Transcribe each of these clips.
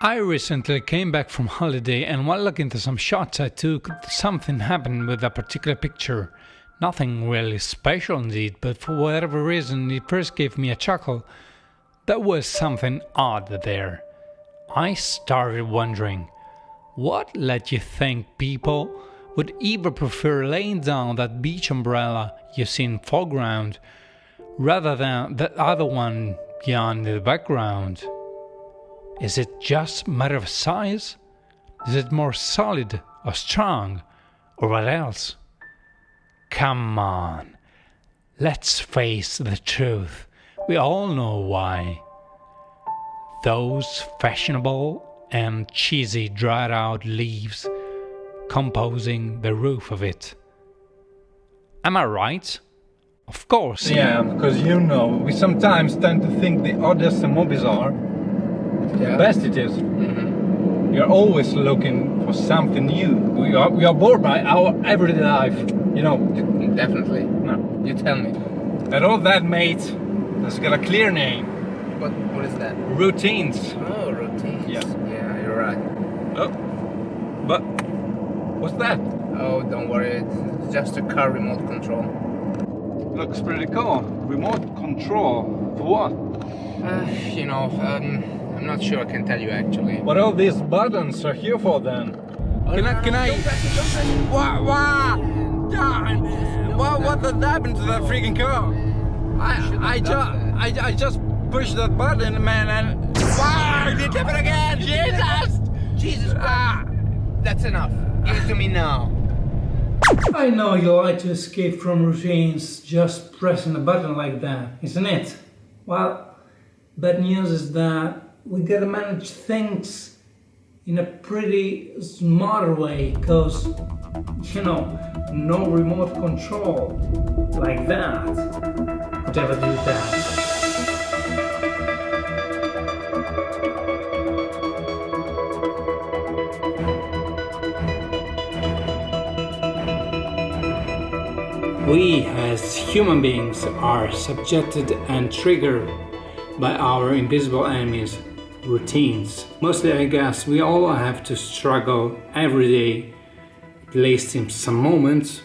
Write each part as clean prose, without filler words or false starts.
I recently came back from holiday and while looking at some shots I took, something happened with a particular picture. Nothing really special indeed, but for whatever reason it first gave me a chuckle. There was something odd there. I started wondering, what led you think people would either prefer laying down that beach umbrella you see in the foreground rather than that other one beyond in the background? Is it just a matter of size? Is it more solid or strong? Or what else? Come on, let's face the truth. We all know why. Those fashionable and cheesy dried out leaves composing the roof of it. Am I right? Of course. Yeah, because we sometimes tend to think the oddest and more bizarre, the best it is. We are always looking for something new. We are bored by our everyday life, Definitely. No. You tell me. And all that, mate, has got a clear name. What is that? Routines. Oh, routines. Yeah, you're right. Oh, but what's that? Oh, don't worry. It's just a car remote control. Looks pretty cool. Remote control. For what? I'm not sure I can tell you actually. What all these buttons are here for then? Can I? What did happen to that freaking car? I just pushed that button, man, and wow! It happened again! Jesus Christ! That's enough. Give it to me now. I know you like to escape from routines just pressing a button like that, isn't it? Well, bad news is that we gotta manage things in a pretty smart way, cause no remote control like that could ever do that. We as human beings are subjected and triggered by our invisible enemies, routines. Mostly I guess we all have to struggle every day, at least in some moments,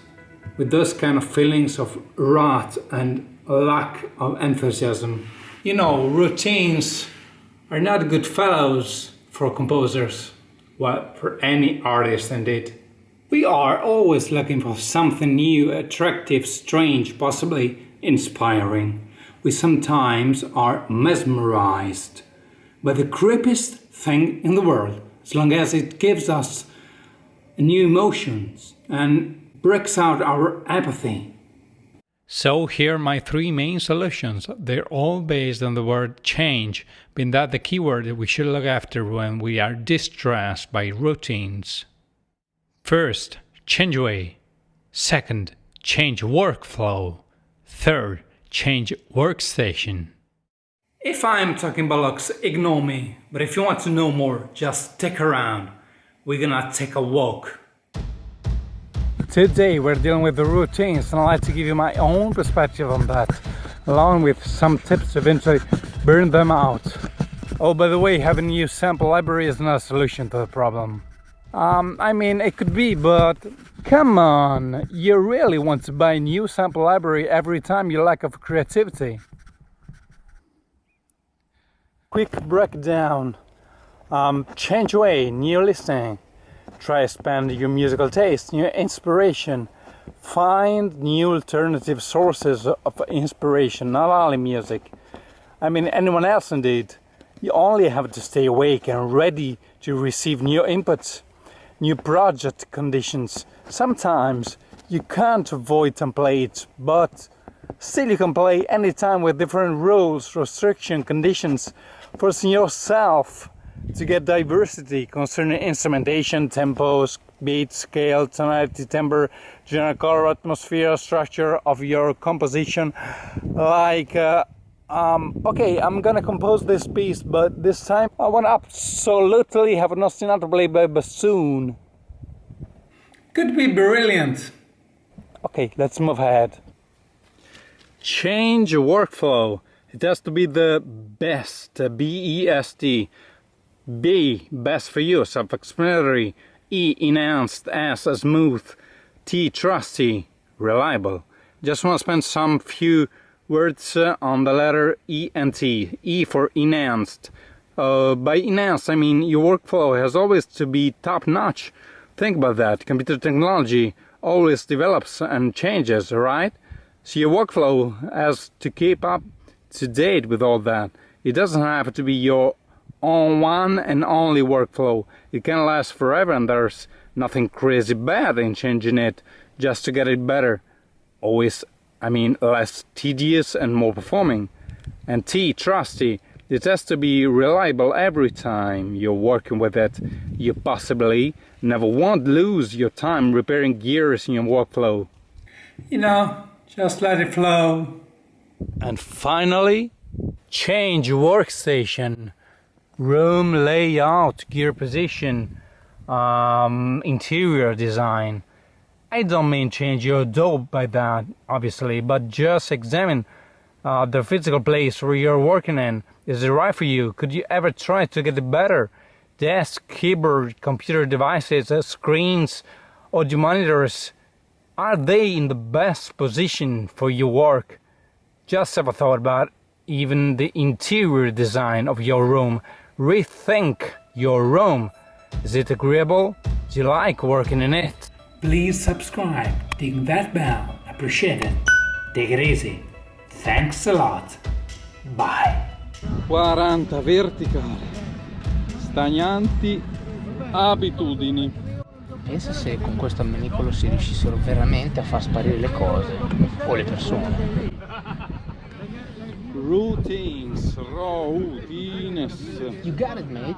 with those kind of feelings of rot and lack of enthusiasm. Routines are not good fellows for composers, well, for any artist indeed. We are always looking for something new, attractive, strange, possibly inspiring. We sometimes are mesmerized by the creepiest thing in the world, as long as it gives us new emotions and breaks out our apathy. So here are my three main solutions. They're all based on the word change, being that the keyword that we should look after when we are distressed by routines. First, change way. Second, change workflow. Third, change workstation. If I'm talking bollocks, ignore me. But if you want to know more, just stick around. We're gonna take a walk. Today we're dealing with the routines, and I'd like to give you my own perspective on that, along with some tips to eventually burn them out. Oh, by the way, having a new sample library is not a solution to the problem. It could be, but come on, you really want to buy a new sample library every time you lack of creativity? Quick breakdown. Change way, new listening. Try expand your musical taste, new inspiration. Find new alternative sources of inspiration, not only music. Anyone else indeed. You only have to stay awake and ready to receive new inputs. New project conditions. Sometimes you can't avoid templates, but still you can play anytime with different rules, restriction, conditions, forcing yourself to get diversity concerning instrumentation, tempos, beat, scale, tonality, timbre, general color, atmosphere, structure of your composition. Okay, I'm gonna compose this piece, but this time I want to absolutely have an ostinato played by bassoon. Could be brilliant. Okay, let's move ahead. Change workflow. It has to be the best, B-E-S-T. B, best for you, self-explanatory. E, enhanced. S, smooth. T, trusty, reliable. Just want to spend some few words on the letter E and T. E for enhanced. By enhanced, I mean your workflow has always to be top-notch. Think about that. Computer technology always develops and changes, right? So your workflow has to keep up to date with all that. It doesn't have to be your own one and only workflow. It can last forever, and there's nothing crazy bad in changing it just to get it better. Always, I mean, less tedious and more performing. And T, trusty. It has to be reliable every time you're working with it. You possibly never won't lose your time repairing gears in your workflow. You know, just let it flow. And finally, change workstation, room layout, gear position, interior design. I don't mean change your door by that, obviously, but just examine the physical place where you're working in. Is it right for you? Could you ever try to get it better? Desk, keyboard, computer devices, screens, audio monitors, are they in the best position for your work? Just have a thought about even the interior design of your room. Rethink your room. Is it agreeable? Do you like working in it? Please subscribe. Ding that bell. Appreciate it. Take it easy. Thanks a lot. Bye. 40 verticali, stagnanti abitudini. Pensa se con questo ammenicolo si riuscissero veramente a far sparire le cose o le persone. Routines, routines. You got it, mate.